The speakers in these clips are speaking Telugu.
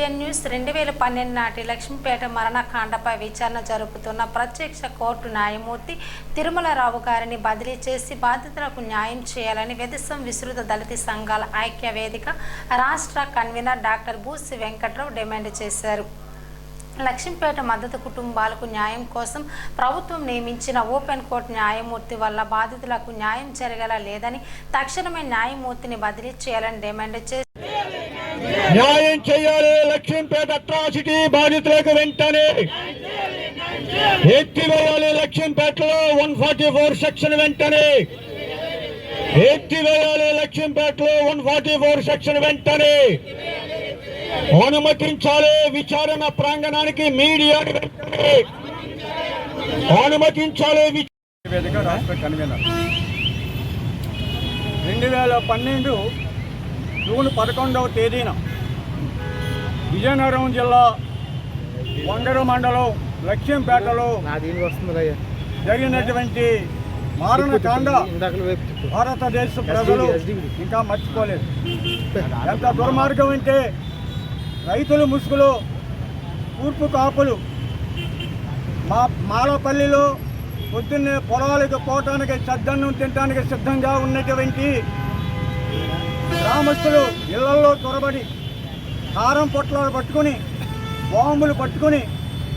AN న్యూస్ 2012 నాటి లక్ష్మీపేట మరణకాండపై విచారణ జరుపుతున్న ప్రత్యక్ష కోర్టు న్యాయమూర్తి తిరుమలరావు గారిని బదిలీ చేసి బాధితులకు న్యాయం చేయాలని వెదసం విస్తృత దళిత సంఘాల ఐక్య వేదిక రాష్ట్ర convener doctor Busi Venkatrao demand చేశారు. లక్ష్మీపేట మద్దతు కుటుంబాలకు న్యాయం కోసం ప్రభుత్వం నియమించిన ఓపెన్ కోర్టు న్యాయమూర్తి వల్ల బాధితులకు న్యాయం జరగేలా లేదని తక్షణమే న్యాయమూర్తిని బదిలీ చేయాలని డిమాండ్ చేశారు. న్యాయం చేయాలి. లక్ష్మీపేట అట్రాసిటీ బాధితులకు వెంటనే ఎత్తివేయాలి. లక్ష్మీపేటలో 144 సెక్షన్ వెంటనే ఎత్తివేయాలి. లక్ష్మీపేటలో 144 సెక్షన్ వెంటనే అనుమతించాలి. విచారణ ప్రాంగణానికి మీడియాని వెంటనే అనుమతించాలి. వేదిక రాష్ట్ర కన్వీనర్ 2012 జూన్ 11వ తేదీన విజయనగరం జిల్లా వంగరు మండలం లక్ష్మీపేటలో జరిగినటువంటి మారణకాండ భారతదేశ ప్రజలు ఇంకా మర్చిపోలేదు. ఎంత దుర్మార్గం అంటే రైతులు ముసుగులో తూర్పు కాపులు మాలపల్లిలో పొద్దున్నే పొలాలకు పోవటానికి సద్దన్నం తినడానికి సిద్ధంగా ఉన్నటువంటి గ్రామస్తులు ఇళ్లలో చొరబడి కారం పొట్లాలు పట్టుకుని బాంబులు పట్టుకుని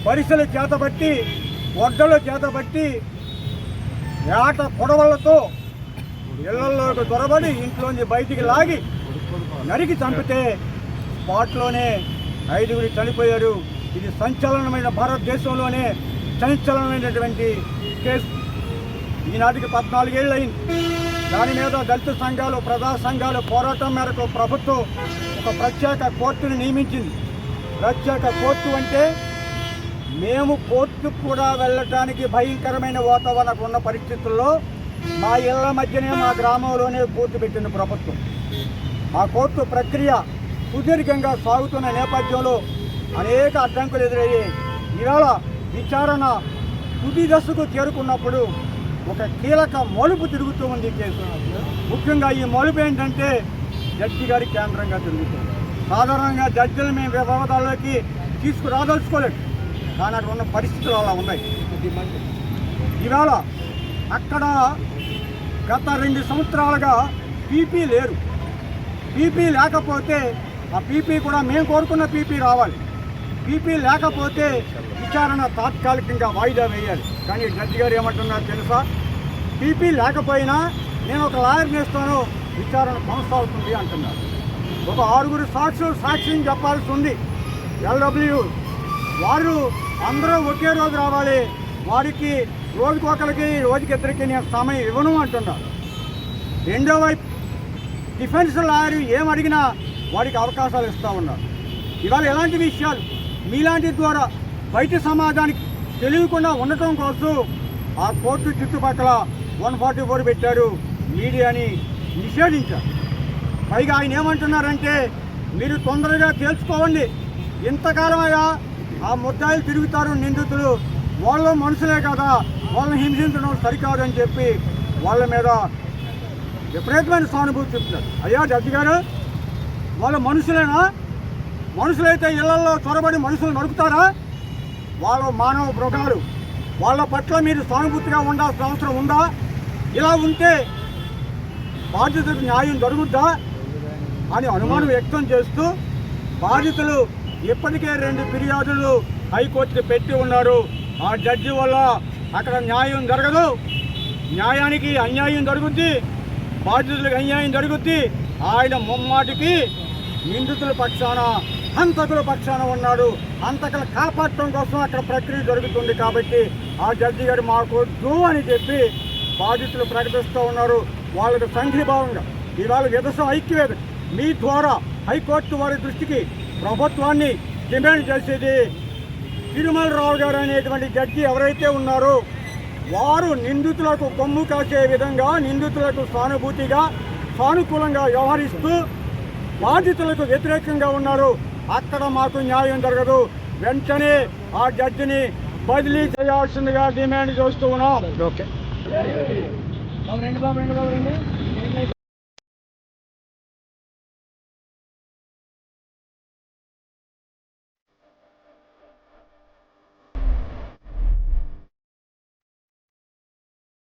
పరిసలు చేతబట్టి వడ్డలు చేతబట్టి ఏట పొడవలతో ఇళ్లలోకి చొరబడి ఇంట్లోంచి బయటికి లాగి నరికి చంపితే స్పాట్లోనే 5గురు చనిపోయారు. ఇది సంచలనమైన భారతదేశంలోనే సంచలనమైనటువంటి కేసు. ఈనాటికి 14 ఏళ్ళు అయింది. దాని మీద దళిత సంఘాలు ప్రజా సంఘాలు పోరాటం మేరకు ప్రభుత్వం ఒక ప్రత్యేక కోర్టును నియమించింది. ప్రత్యేక కోర్టు అంటే మేము కోర్టుకు కూడా వెళ్ళటానికి భయంకరమైన వాతావరణం ఉన్న పరిస్థితుల్లో మా ఇళ్ల మధ్యనే మా గ్రామంలోనే కోర్టు పెట్టింది ప్రభుత్వం. ఆ కోర్టు ప్రక్రియ సుదీర్ఘంగా సాగుతున్న నేపథ్యంలో అనేక అడ్డంకులు ఎదురయ్యాయి. ఇవాళ విచారణ తుది దశకు చేరుకున్నప్పుడు ఒక కీలక మలుపు తిరుగుతూ ఉంది కేసు. ముఖ్యంగా ఈ మలుపు ఏంటంటే జడ్జి గారి కేంద్రంగా తిరుగుతుంది. సాధారణంగా జడ్జిలు మేము వివాదాల్లోకి తీసుకురాదలుచుకోలేదు, కానీ అక్కడ ఉన్న పరిస్థితులు అలా ఉన్నాయి. ఇవాళ అక్కడ గత 2 సంవత్సరాలుగా పీపీ లేరు. పీపీ లేకపోతే ఆ పీపీ కూడా మేము కోరుకున్న పీపీ రావాలి. పీపీ లేకపోతే విచారణ తాత్కాలికంగా వాయిదా వేయాలి. కానీ జడ్జి గారు ఏమంటున్నారు తెలుసా? పీపీ లేకపోయినా నేను ఒక లాయర్ని ఇస్తాను, విచారణ కొనసాగుతుంది అంటున్నారు. ఒక 6గురు సాక్షులు సాక్ష్యం చెప్పాల్సి ఉంది. LW వారు అందరూ ఒకే రోజు రావాలి, వారికి రోజుకొకరికి రోజుకిద్దరికి నేను సమయం ఇవ్వను అంటున్నారు. రెండో వైపు డిఫెన్స్ లాయర్ ఏమడిగినా వారికి అవకాశాలు ఇస్తూ ఉన్నారు. ఇవాళ ఎలాంటి విషయాలు మీలాంటి ద్వారా బయట సమాజానికి తెలియకుండా ఉండటం కోసం ఆ కోర్టు చుట్టుపక్కల 144 పెట్టారు, మీడియాని నిషేధించారు. పైగా ఆయన ఏమంటున్నారంటే మీరు తొందరగా తేల్చుకోవండి, ఇంతకాలమయ్యా ఆ ముద్దాయిలు తిరుగుతారు నిందితులు, వాళ్ళ మనుషులే కదా, వాళ్ళని హింసించడం సరికాదు అని చెప్పి వాళ్ళ మీద విపరీతమైన సానుభూతి చెప్తున్నారు. అయ్యా జడ్జి గారు, వాళ్ళ మనుషులేనా? మనుషులైతే ఇళ్లలో చొరబడి మనుషులు నడుపుతారా? వాళ్ళ మానవ మృగాలు, వాళ్ళ పట్ల మీరు సానుభూతిగా ఉండాల్సిన అవసరం ఉందా? ఇలా ఉంటే బాధితులకు న్యాయం జరుగుద్దా అని అనుమానం వ్యక్తం చేస్తూ బాధితులు ఇప్పటికే 2 ఫిర్యాదులు హైకోర్టుకి పెట్టి ఉన్నారు. ఆ జడ్జి వల్ల అక్కడ న్యాయం జరగదు, న్యాయానికి అన్యాయం జరుగుద్ది, బాధితులకు అన్యాయం జరుగుద్ది. ఆయన ముమ్మాటికి నిందితుల పక్షాన హంతకుల పక్షాన ఉన్నాడు. హంతకులు కాపాడటం కోసం అక్కడ ప్రక్రియ జరుగుతుంది. కాబట్టి ఆ జడ్జి గారు మాకొద్దు అని చెప్పి బాధితులు ప్రకటిస్తూ ఉన్నారు. వాళ్ళకు సంఘీభావంగా ఇవాళ విదసం ఐక్యవేదిక మీ ద్వారా హైకోర్టు వారి దృష్టికి ప్రభుత్వాన్ని డిమాండ్ చేసేది, తిరుమలరావు గారు అనేటువంటి జడ్జి ఎవరైతే ఉన్నారో వారు నిందితులకు కొమ్ము కాసే విధంగా, నిందితులకు సానుభూతిగా సానుకూలంగా వ్యవహరిస్తూ బాధితులకు వ్యతిరేకంగా ఉన్నారు. అక్కడ మాకు న్యాయం జరగదు. వెంటనే ఆ జడ్జిని బదిలీ చేయాల్సిందిగా డిమాండ్ చేస్తూ ఉన్నాం. ఓకే.